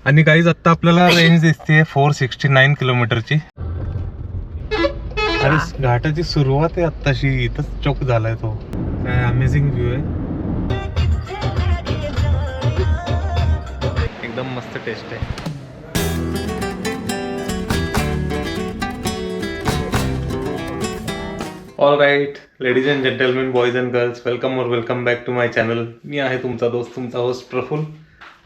आणि गाईज आता आपल्याला रेंज दिसते 469 किलोमीटरची. आणि घाटाची सुरुवात आहे आत्ताशी, इथंच चौक झालाय तो. काय अमेझिंग व्ह्यू आहे, एकदम मस्त टेस्ट आहे. All right ladies and gentlemen, boys and girls, welcome back to my channel. मी आहे तुमचा दोस्त, तुमचा होस्ट प्रफुल्ल,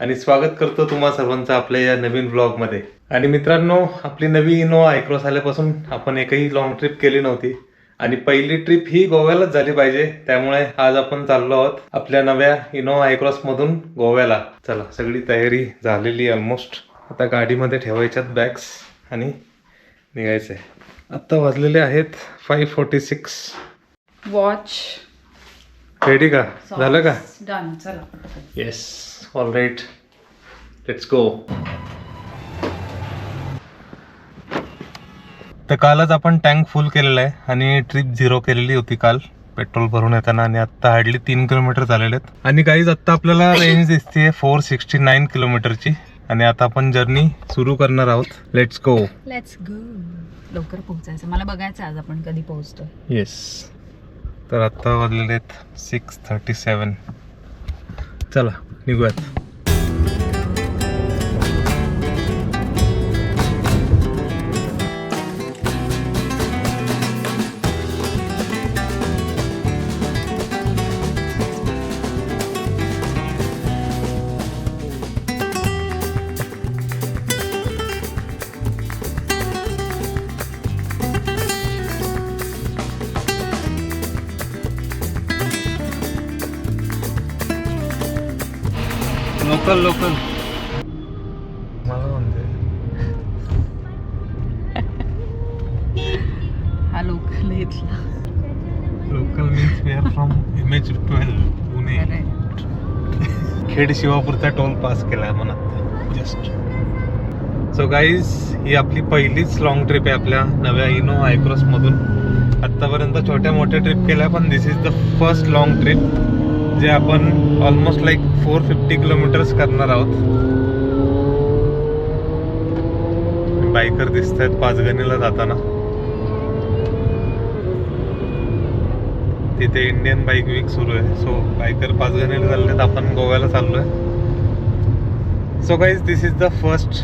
आणि स्वागत करतो तुम्हा सर्वांचं आपल्या या नवीन ब्लॉगमध्ये. आणि मित्रांनो, आपली नवी इनोवा आयक्रॉस आल्यापासून आपण एकही लॉंग ट्रिप केली नव्हती, आणि पहिली ट्रिप ही गोव्यालाच झाली पाहिजे. त्यामुळे आज आपण चाललो आहोत आपल्या नव्या इनोवा आयक्रॉस मधून गोव्याला. चला, सगळी तयारी झालेली ऑलमोस्ट. आता गाडीमध्ये ठेवायच्यात बॅग्स आणि निघायचंय. आता वाजलेले आहेत 5:46. वॉच रेडी का? झालं का? डन. चला. Yes, all right, let's go. तर कालच आपण टँक फुल केलेला आहे आणि ट्रिप 0 केलेली होती काल पेट्रोल भरून येताना, आणि आता हार्डली 3 किलोमीटर झालेले आहेत. आणि गाईज आता आपल्याला रेंज दिसते 469 किलोमीटरची, आणि आता आपण जर्नी सुरू करणार आहोत. Let's go. लवकर पोहोचायचं, मला बघायचं आज आपण कधी पोहोचतो. येस. तर आता वाजलेले आहेत 6:37. चला निघूयात. लोकल मला म्हणते हा लोकल इथला. Local means we are from MH12 Pune. Khed शिवापूरचा टोल पास केलाय म्हणत जस्ट. सो गाईज, ही आपली पहिलीच लॉंग ट्रिप आहे आपल्या नव्या इनोवा आयक्रॉस मधून. आतापर्यंत छोट्या मोठ्या ट्रिप केल्या, पण this is the first long trip जे आपण ऑलमोस्ट लाईक 450 किलोमीटर्स करणार आहोत. बायकर दिसत आहेत पाचगणीला जाताना. तिथे इंडियन बाईक वीक सुरू आहे. सो बायकर पाचगणीला चाललेत, आपण गोव्याला चाललोय. So guys, this is the first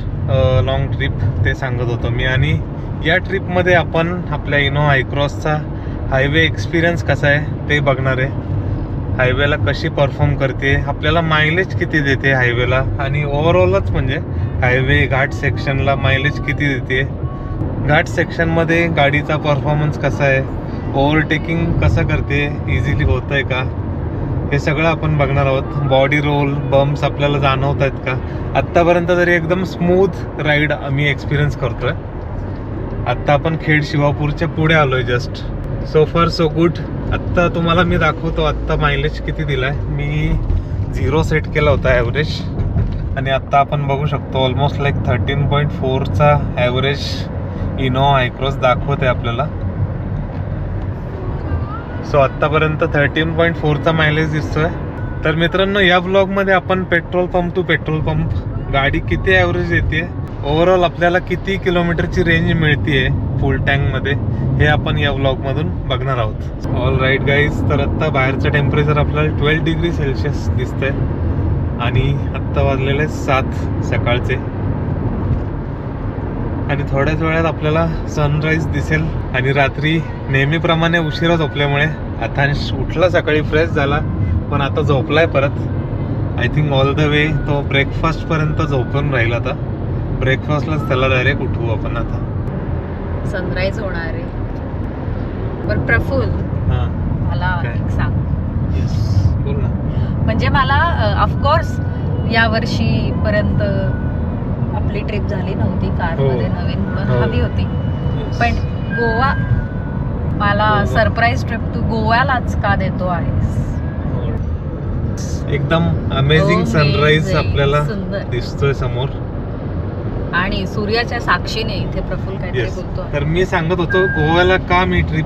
long trip, ते सांगत होतो मी. आणि या ट्रिपमध्ये आपण आपल्या इनोवा आयक्रॉसचा हायवे एक्सपिरियन्स कसा आहे ते बघणार आहे. हायवेला कशी परफॉर्म करते, आपल्याला मायलेज किती देते हायवेला, आणि ओव्हरऑलच म्हणजे हायवे घाट सेक्शनला मायलेज किती देते, घाट सेक्शनमध्ये गाडीचा परफॉर्मन्स कसा आहे, ओव्हरटेकिंग कसं करते, इझिली होत आहे का, हे सगळं आपण बघणार आहोत. बॉडी रोल, बम्प्स आपल्याला जाणवत आहेत का. आत्तापर्यंत तरी एकदम स्मूथ राईड आम्ही एक्सपिरियन्स करतोय. आत्ता आपण खेड शिवापूरच्या पुढे आलोय जस्ट. सो फार सो गुड. आत्ता तुम्हाला मी दाखवतो आत्ता मायलेज किती दिलाय. मी 0 सेट केला होता ॲव्हरेज, आणि आत्ता आपण बघू शकतो ऑलमोस्ट लाईक 13.4चा ॲव्हरेज इनोवा आयक्रॉस दाखवत आहे आपल्याला. सो आत्तापर्यंत 13.4चा मायलेज दिसतोय. तर मित्रांनो, या ब्लॉगमध्ये आपण petrol pump to petrol pump गाडी किती ॲव्हरेज येते, ओव्हरऑल आपल्याला किती किलोमीटरची रेंज मिळते फुल टँकमध्ये, हे आपण या व्लॉगमधून बघणार आहोत. ऑल राईट गाईज, तर आत्ता बाहेरचं टेम्परेचर आपल्याला 12 डिग्री सेल्सिअस दिसतंय, आणि आत्ता वाजलेले 7 सकाळचे. आणि थोड्याच वेळात आपल्याला सनराईज दिसेल. आणि रात्री नेहमीप्रमाणे उशिरा झोपल्यामुळे अथांश उठला, सकाळी फ्रेश झाला, पण आता झोपलाय परत. I think all the way तो ब्रेकफास्टपर्यंत झोपून राहील. आता ब्रेकफास्टलाच त्याला डायरेक्ट उठवू आपण. आता सनराईज होणार आहे. पण प्रफुल्ल, मला एक सांग. बोल ना. म्हणजे मला ऑफकोर्स या वर्षी पर्यंत आपली ट्रिप झाली नव्हती कारमध्ये, नवीन म्हणून हवी होती. पण गोवा, मला सरप्राईज ट्रिप तू गोव्यालाच का देतो आहेस? एकदम अमेझिंग सनराईज आपल्याला दिसतोय समोर, आणि सूर्याच्या साक्षीने इथे प्रफुल्ल काहीतरी बोलतो. तर मी सांगत होतो गोव्याला का मी ट्रिप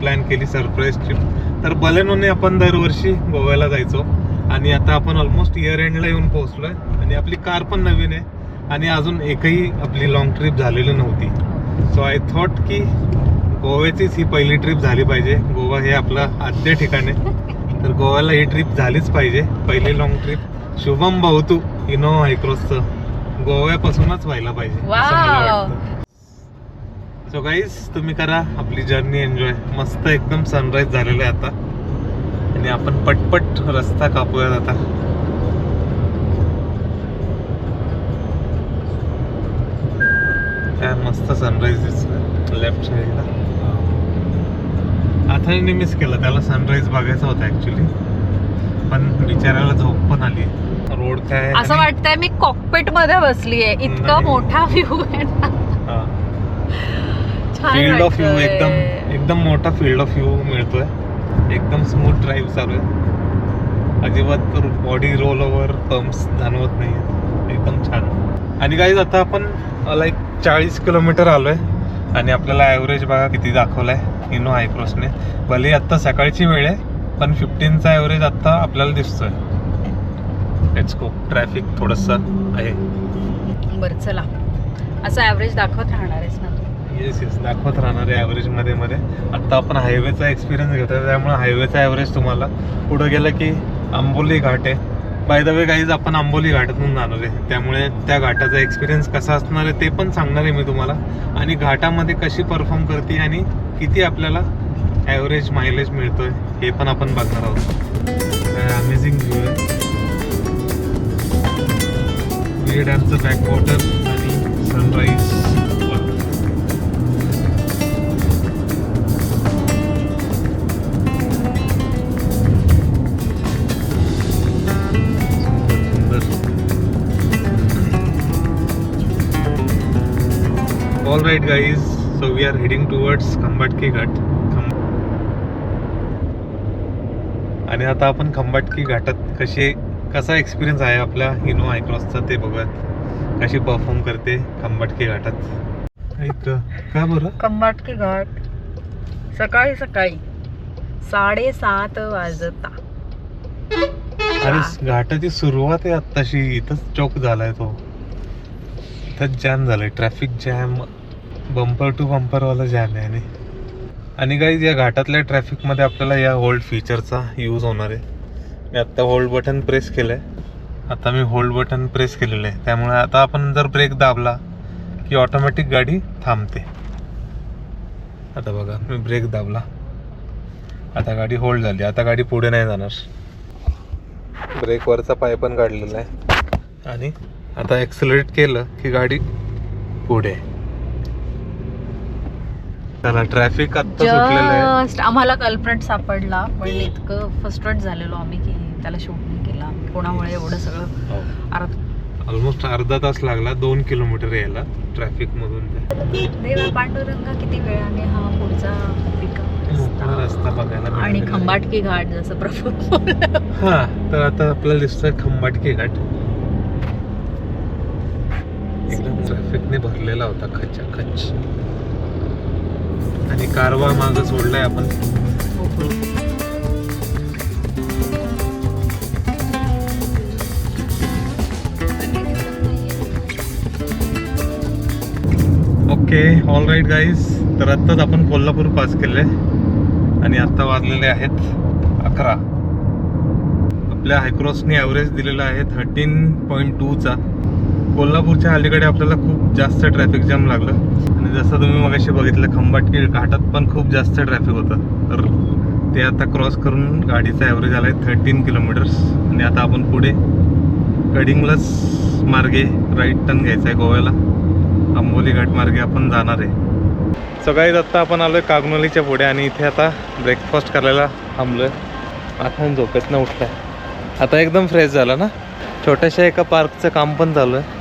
प्लॅन केली, सरप्राईज ट्रिप. तर बलेनोने आपण दरवर्षी गोव्याला जायचो, आणि आता आपण ऑलमोस्ट इयर एंडला येऊन पोहोचलोय, आणि आपली कार पण नवीन आहे. आणि अजून एकही आपली लॉंग ट्रिप झालेली नव्हती. सो आय थॉट की गोव्याचीच ही पहिली ट्रिप झाली पाहिजे. गोवा हे आपलं आद्य ठिकाण आहे, तर गोव्याला ही ट्रिप झालीच पाहिजे. पहिली लॉंग ट्रिप शुभम भाऊतू इनोवा हायक्रॉसचं गोव्यापासूनच व्हायला पाहिजे असं मला वाटतं. सो गाईज तुम्ही करा आपली जर्नी एन्जॉय. मस्त एकदम सनराईज झालेलं आहे आता आणि आपण पटपट रस्ता कापूयात आता. काय मस्त सनराईज दिसतोय लेफ्ट साईडला. आता मिस केलं, त्याला सनराईज बघायचा होता ऍक्च्युली, पण बिचारायला झोप पण आली. रोड काय असं वाटतंय मी कॉकपिट मध्ये बसलीये, इतका नाही. मोठा व्ह्यू आहे ना. छान फील्ड ऑफ व्ह्यू वाटतंय. एकदम एकदम मोठा फील्ड ऑफ व्ह्यू मिळतोय. एकदम स्मूथ ड्राईव्ह चालू आहे, अजिबात बॉडी रोल ओव्हर पम्प्स जाणवत नाही, एकदम छान. आणि गाईज आता आपण लाईक 40 किलोमीटर आलोय आणि आपल्याला ॲव्हरेज बघा किती दाखवलाय इनो हायक्रॉसने. भले आत्ता सकाळची वेळ आहे, पण 15चा ॲव्हरेज आत्ता आपल्याला दिसतोय. Let's go. ट्रॅफिक थोडंसं आहे. बरं चला, असं ॲव्हरेज दाखवत राहणार आहेस ना तू? येस येस, दाखवत राहणार आहे ॲव्हरेज मध्ये मध्ये. आत्ता आपण हायवेचा एक्सपिरियन्स घेतोय, त्यामुळे हायवेचा ॲव्हरेज तुम्हाला पुढे गेलं की आंबोली घाट आहे. बाय द वे गाईज आपण आंबोली घाटातून जाणार आहे, त्यामुळे त्या घाटाचा एक्सपिरियन्स कसा असणार आहे ते पण सांगणार आहे मी तुम्हाला. आणि घाटामध्ये कशी परफॉर्म करते आणि किती आपल्याला ॲव्हरेज मायलेज मिळतोय हे पण आपण बघणार आहोत. अमेझिंग व्ह्यू आहे. वीर डॅमचं बॅकवॉटर आणि sunrise. All right guys, so we are heading towards Khambatki Ghat. आणि आता आपण खंबाटकी घाटात कसा एक्सपिरियन्स आहे आपल्या इनो हायक्रॉसचा ते बघूयात. कशी परफॉर्म करते खंबाटकी घाटात. ऐक का बरं खंबाटकी घाट सकाळी 7:30 वाजता. अरे घाटाची सुरुवात आहे आत्ताशी. इथंच चौक झालाय तो, इथंच जॅम झालाय. Traffic jam, bumper to bumper वाला जॅम आहे. आणि गाईज या घाटातल्या ट्रॅफिकमध्ये आपल्याला या होल्ड फीचरचा यूज होणार आहे. मी आत्ता होल्ड बटन प्रेस केलंय. आता मी होल्ड बटन प्रेस केलेलं आहे, त्यामुळे आता आपण जर ब्रेक दाबला की ऑटोमॅटिक गाडी थांबते. आता बघा मी ब्रेक दाबला, आता गाडी होल्ड झाली. आता गाडी पुढे नाही जाणार. ब्रेकवरचा पाय पण काढलेला आहे आणि आता ॲक्सिलरेट केलं की गाडी पुढे. त्याला ट्रॅफिक आत्ता सुटलेलं आहे. जस्ट आम्हाला कल्प्रेट सापडला, पण इतकं फ्रस्ट्रेट झालेलो आम्ही की त्याला शूट नाही केला. कोणामुळे एवढं सगळं ऑलमोस्ट अर्धा तास लागला 2 किलोमीटर यायला ट्रॅफिक मधून. देवा पांडुरंगा किती वेळाने हा पुढचा मोकळा रस्ता बघायला आणि मिळालेला आहे. खंबाटकी घाट जसं प्रफुल्ल. हा, तर आता आपल्याला दिसतोय खंबाटकी घाट. एकदम ट्रॅफिकने भरलेला होता खचाखच. आणि कारवा मागं सोडलाय आपण. Okay, all right guys. तर आत्ताच आपण कोल्हापूर पास केले आणि आत्ता वाजलेले आहेत 11. आपल्या हायक्रॉसने ॲव्हरेज दिलेला आहे 13.2चा. कोल्हापूरच्या अलीकडे आपल्याला खूप जास्त ट्रॅफिक जाम लागलं आणि जसं तुम्ही मगाशी बघितलं खंबाटकी घाटात पण खूप जास्त ट्रॅफिक होतं. तर ते आता क्रॉस करून गाडीचा ॲव्हरेज आला आहे 13 किलोमीटर्स. आणि आता आपण पुढे गडिंग्लज मार्गे राईट टर्न घ्यायचा आहे गोव्याला. आंबोली घाट मार्गे आपण जाणार आहे. सकाळी आत्ता आपण आलोय कागनोलीच्या पुढे आणि इथे आता ब्रेकफास्ट करायला थांबलोय. आता झोपेतनं उठलाय. आता एकदम फ्रेश झाला ना. छोट्याशा एका पार्कचं काम पण चालू आहे.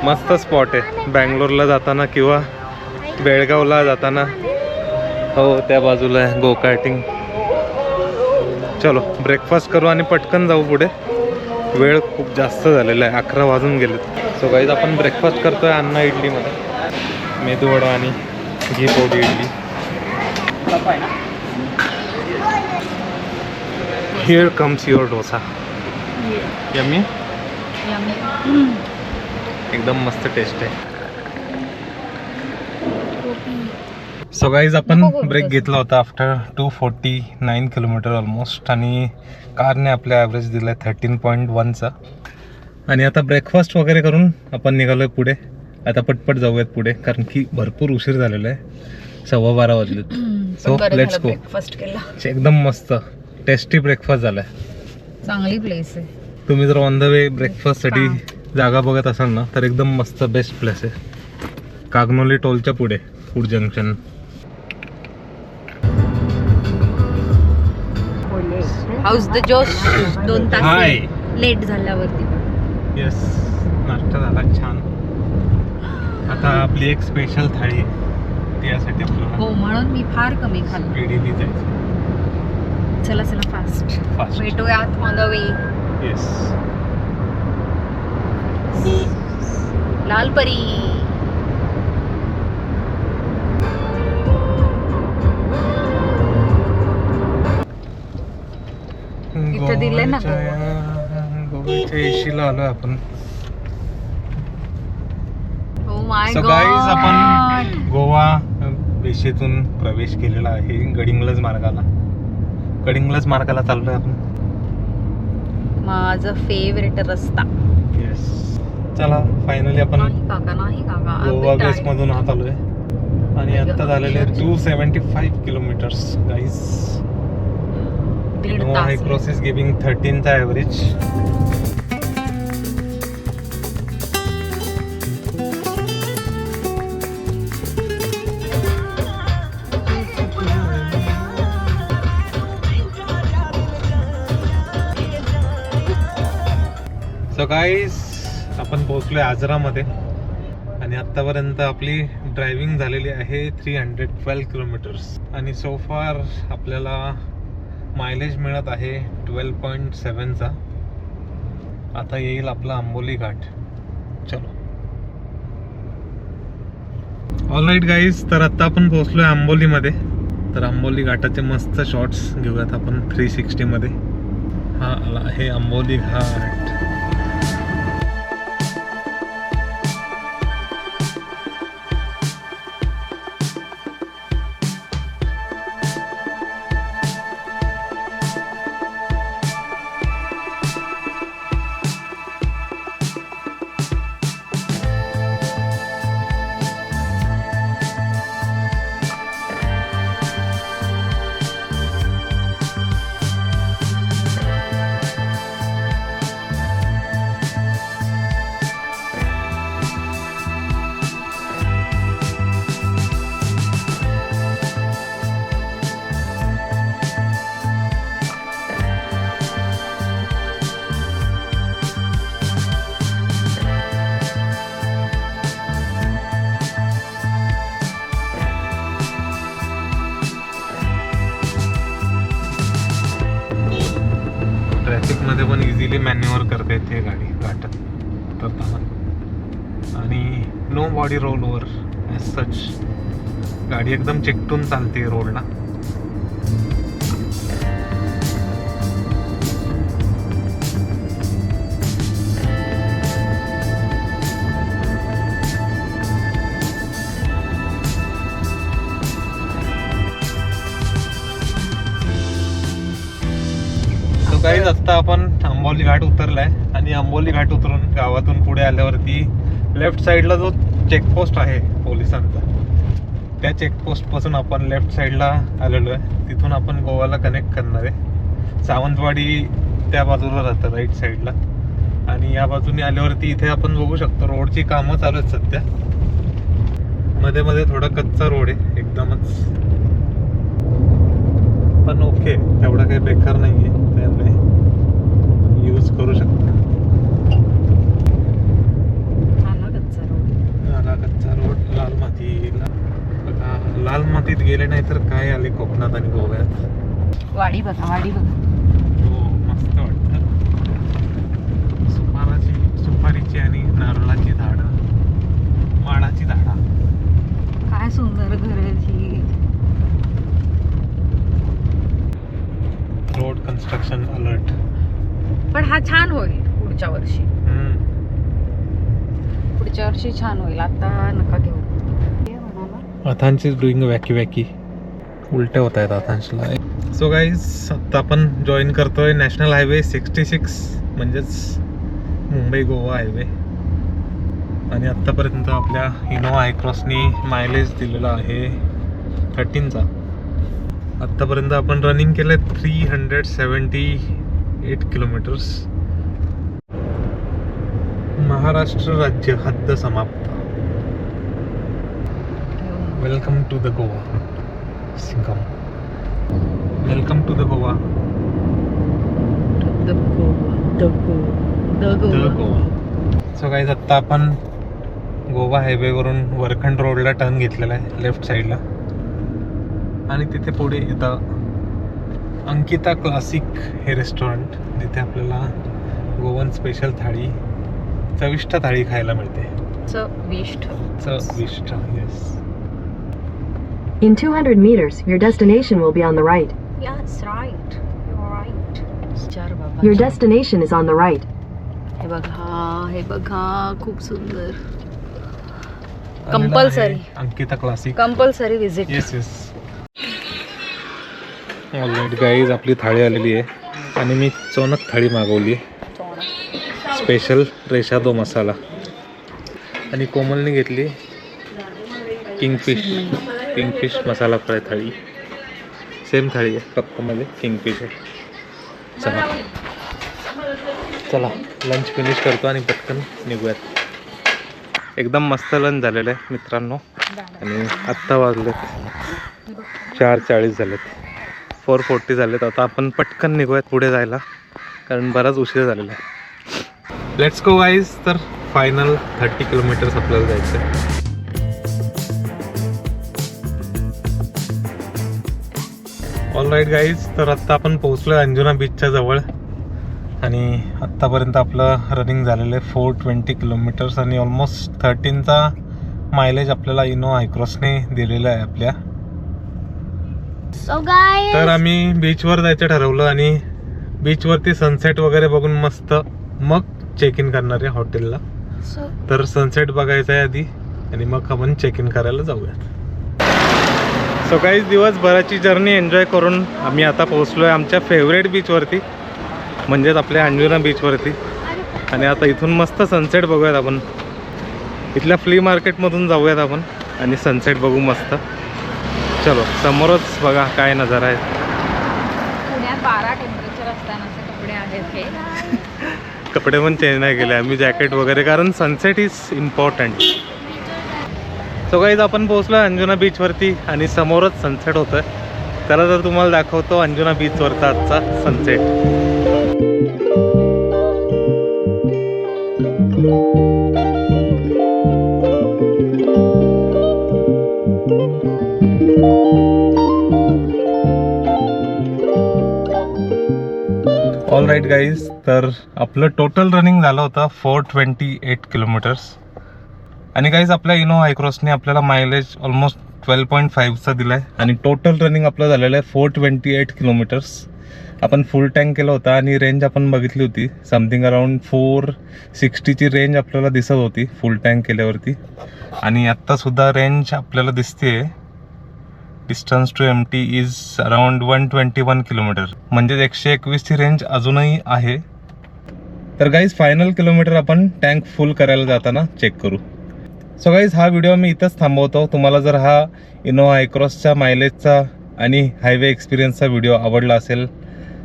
मस्त स्पॉट आहे बँगलोरला जाताना किंवा बेळगावला जाताना. हो, त्या बाजूला आहे गो कार्टिंग. चलो ब्रेकफास्ट करू आणि पटकन जाऊ पुढे. वेळ खूप जास्त झालेला आहे, 11 वाजून गेलेत. सो गाईज आपण ब्रेकफास्ट करतोय अण्णा इडलीमध्ये. मेदूवडा आणि ghee podi idli. Here comes your dosa. Yummy. एकदम मस्त टेस्ट आहे. सो गाईज आपण नको करू ब्रेक तसं. घेतला होता आफ्टर 249 किलोमीटर ऑलमोस्ट, आणि कारने आपल्या ॲव्हरेज दिला आहे 13.1चा. आणि आता ब्रेकफास्ट वगैरे करून आपण निघालोय पुढे. आता पटपट जाऊयात पुढे, कारण की भरपूर उशीर झालेला आहे, 12:15 वाजलेत. So let's go. ब्रेकफास्ट केला. एकदम मस्त टेस्टी ब्रेकफास्ट झालाय. चांगली प्लेस आहे. तुम्ही जर ऑन द वे ब्रेकफास्टसाठी जागा बघत असाल ना, तर एकदम मस्त बेस्ट प्लेस आहे. कागनोली टोलच्या पुढे, फूड जंक्शन. हाऊस द जोश 2 तास हाय. लेट झाल्यावरती पण. येस, नाश्ता झाला छान. आता आपली एक स्पेशल थाळी आहे, त्यासाठी आपल्याला हो, म्हणून मी फार कमी खाल्लं. स्पीडीने जायचं. चला चला फास्ट फास्ट. भेटूयात on the way. Yes. Lalpari. इथं दिलंय ना गोव्याच्या एशीला आलोय आपण. Oh my So God. guys, आपण गोवा वेशीतून प्रवेश केलेला आहे गडिंग्लज मार्गाला चाललोय आपण. माझं फेवरेट रस्ता. येस, चला फायनली आपण नाही काका गोवा बेस मधून आत आलोय, आणि आता झालेले 275 किलोमीटर्स गाईज. दीड Innova तास. Hycross is giving 13चा ॲव्हरेज. सो गाईज, आपण पोहोचलोय आजरामध्ये, आणि आत्तापर्यंत आपली ड्रायव्हिंग झालेली आहे 312 किलोमीटर्स, आणि सो फार आपल्याला मायलेज मिळत आहे 12.7चा. आता येईल आपला आंबोली घाट. चलो. ऑल राईट गाईज, तर आता आपण पोहोचलोय आंबोलीमध्ये. तर आंबोली घाटाचे मस्त शॉट्स घेऊयात आपण 360 मध्ये. हा आला आहे आंबोली घाट. ट्रॅफिकमध्ये पण इझिली मॅन्युअर करता येते गाडी घाटात उतरताना, आणि नो बॉडी रोलवर ॲज सच. गाडी एकदम चिकटून चालते रोडला. गाईज, आता आपण आंबोली घाट उतरलाय, आणि आंबोली घाट उतरून गावातून पुढे आल्यावरती लेफ्ट साईडला जो चेकपोस्ट आहे पोलिसांचा, त्या चेकपोस्ट पासून आपण लेफ्ट साईडला आलेलो आहे. तिथून आपण गोवाला कनेक्ट करणार आहे. सावंतवाडी त्या बाजूला राहतं राईट साईडला, आणि या बाजूने आल्यावरती इथे आपण बघू शकतो रोडची कामं चालू आहेत सध्या. मध्ये मध्ये थोडा कच्चा रोड आहे एकदमच, पण ओके, तेवढा काही बेकार नाही आहे, त्यामुळे यूज करू शकता. आला कच्चा रोड लाल मातीला. बघा, लाल मातीत गेले नाही तर काय आले कोकणात आणि गोव्यात. वाडी बघा. हो, मस्त वाटतं. सुपारीची आणि नारळाची झाडं, माडाची झाडं. काय सुंदर घर आहे ही. Road construction alert. पण हा छान होईल पुढच्या वर्षी. पुढच्या वर्षी छान होईल, आता नका घेऊ. हे म्हणाला. अथांची डुईंग वॅकी वॅकी उलट्या होत आहेत अथांशला. सो गाईज आत्ता आपण जॉईन करतोय नॅशनल हायवे 66 म्हणजेच मुंबई गोवा हायवे. आणि आत्तापर्यंत आपल्या इनोवा हायक्रॉसनी मायलेज दिलेला आहे 13चा. आत्तापर्यंत आपण रनिंग केलं 378 किलोमीटर्स. महाराष्ट्र राज्य हद्द समाप्त. वेलकम टू द गोवा सिंगम. Welcome to the Goa. The Goa. So guys आत्ता आपण गोवा हायवेवरून वरखंड रोडला टर्न घेतलेला आहे लेफ्ट साईडला. आणि तिथे पुढे येतं अंकिता क्लासिक हे रेस्टॉरंट, जिथे आपल्याला गोवन स्पेशल थाळी, चविष्ट थाळी खायला मिळते. चविष्ट yes. In 200 meters, your destination will be on the right. Yes, right. You're right. चार बाबा. Your destination is on the right. हे बघा खूप सुंदर. Compulsory Ankita classic compulsory visit. Yes yes. All right guys आपली थाळी आलेली आहे आणि मी चोनक थाळी मागवली आहे, स्पेशल रेशादो मसाला. आणि कोमलने घेतली किंगफिश मसाला फ्राय थाळी. सेम थाळी आहे, कप्पामध्ये किंगफिश आहे. चला लंच फिनिश करतो आणि पटकन निघूयात. एकदम मस्त लंच झालेलं आहे मित्रांनो. आणि आत्ता वाजलेत 4:40 झालेत, 4:40 झालेत. आता आपण पटकन निघूयात पुढे जायला, कारण बराच उशीर झालेला आहे. Let's go guys. तर फायनल 30 किलोमीटर्स आपल्याला जायचं आहे. ऑल राईट गाईज, तर आत्ता आपण पोहोचलो आहे अंजुना बीचच्या जवळ. आणि आत्तापर्यंत आपलं रनिंग झालेलं आहे 420 किलोमीटर्स आणि ऑलमोस्ट 13चा मायलेज आपल्याला इनोवा हायक्रॉसने दिलेला आहे आपल्या. तर आम्ही बीचवर जायचं ठरवलं आणि बीचवरती सनसेट वगैरे बघून मस्त मग चेक इन करणार आहे हॉटेलला. तर सनसेट बघायचं आहे आधी आणि मग आपण चेक इन करायला जाऊयात. सो काहीच दिवसभराची जर्नी एन्जॉय करून आम्ही आता पोहोचलो आहे आमच्या फेवरेट बीचवरती, म्हणजेच आपल्या अंजुना बीचवरती. आणि आता इथून मस्त सनसेट बघूयात आपण. इथल्या फ्ली मार्केटमधून जाऊयात आपण आणि सनसेट बघू मस्त. चलो समोरच बघा काय नजारा आहे. पुण्यात 12 टेम्परेचर असतानाचे कपडे आहेत हे. कपडे पण चेंज नाही केले आम्ही, जॅकेट वगैरे, कारण sunset is important. So guys आपण पोहोचलो आहे अंजुना बीचवरती आणि समोरच सनसेट होतं आहे. चला तर तुम्हाला दाखवतो अंजुना बीचवरचा आजचा सनसेट. ऑल राईट गाईज, तर आपलं टोटल रनिंग झालं होतं 428 किलोमीटर्स. आणि गाईज आपल्या इनोवा हायक्रॉसने आपल्याला मायलेज ऑलमोस्ट 12.5चा दिला आहे. आणि टोटल रनिंग आपलं झालेलं आहे 428 किलोमीटर्स. आपण फुल टँक केलं होता आणि रेंज आपण बघितली होती, समथिंग अराउंड 460ची रेंज आपल्याला दिसत होती फुल टँक केल्यावरती. आणि आत्तासुद्धा रेंज आपल्याला दिसते. Distance to M T is around 121 kilometre, म्हणजेच 121ची रेंज अजूनही आहे. तर गाईज फायनल किलोमीटर आपण टँक फुल करायला जाताना चेक करू. सो गाईज हा व्हिडिओ मी इथंच थांबवतो. तुम्हाला जर हा इनोवा हायक्रॉसच्या मायलेजचा आणि हायवे एक्सपिरियन्सचा व्हिडिओ आवडला असेल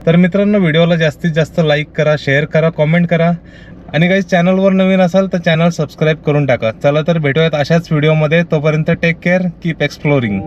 तर मित्रांनो व्हिडिओला जास्तीत जास्त लाईक करा, शेअर करा, कॉमेंट करा. आणि गाईज चॅनलवर नवीन असाल तर चॅनल सबस्क्राईब करून टाका. चला तर भेटूयात अशाच व्हिडिओमध्ये. तोपर्यंत टेक केअर, कीप एक्सप्लोरिंग.